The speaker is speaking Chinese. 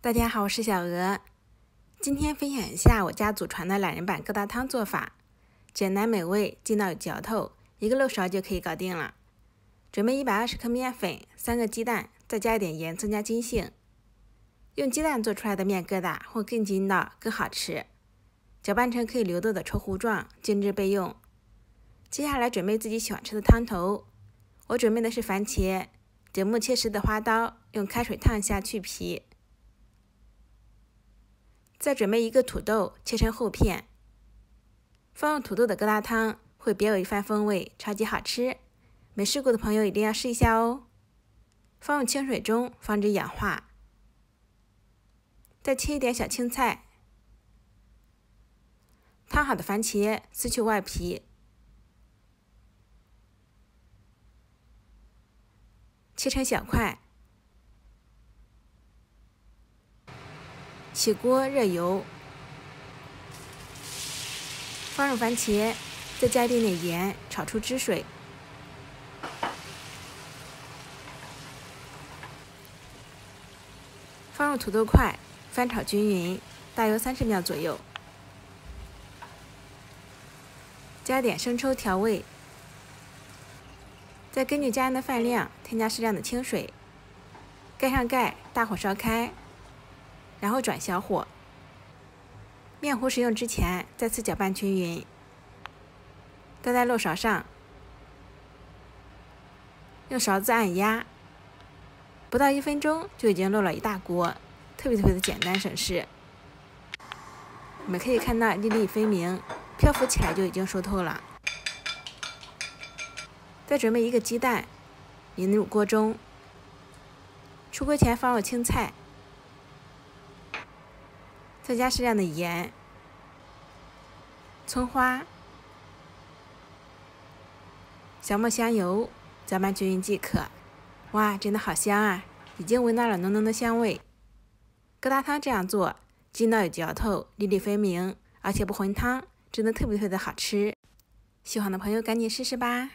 大家好，我是小鹅。今天分享一下我家祖传的懒人版疙瘩汤做法，简单美味，劲道有嚼头，一个漏勺就可以搞定了。准备120克面粉，3个鸡蛋，再加一点盐，增加筋性。用鸡蛋做出来的面疙瘩会更筋道、更好吃。搅拌成可以流动的稠糊状，静置备用。接下来准备自己喜欢吃的汤头，我准备的是番茄，折木切丝的花刀，用开水烫一下去皮。再准备一个土豆，切成厚片。放入土豆的疙瘩汤会别有一番风味，超级好吃。没试过的朋友一定要试一下哦。放入清水中，防止氧化。再切一点小青菜。烫好的番茄撕去外皮，切成小块。起锅热油，放入番茄，再加一点点盐，炒出汁水。放入土豆块，翻炒均匀，大约30秒左右。加点生抽调味，再根据家人的饭量添加适量的清水，盖上盖，大火烧开。然后转小火，面糊食用之前再次搅拌均匀，倒在漏勺上，用勺子按压，不到1分钟就已经漏了一大锅，特别的简单省事。我们可以看到粒粒分明，漂浮起来就已经熟透了。再准备一个鸡蛋，引入锅中，出锅前放入青菜。再加适量的盐、葱花、小磨香油，搅拌均匀即可。哇，真的好香啊！已经闻到了浓浓的香味。疙瘩汤这样做，筋道有嚼头，粒粒分明，而且不浑汤，真的特别的好吃。喜欢的朋友赶紧试试吧。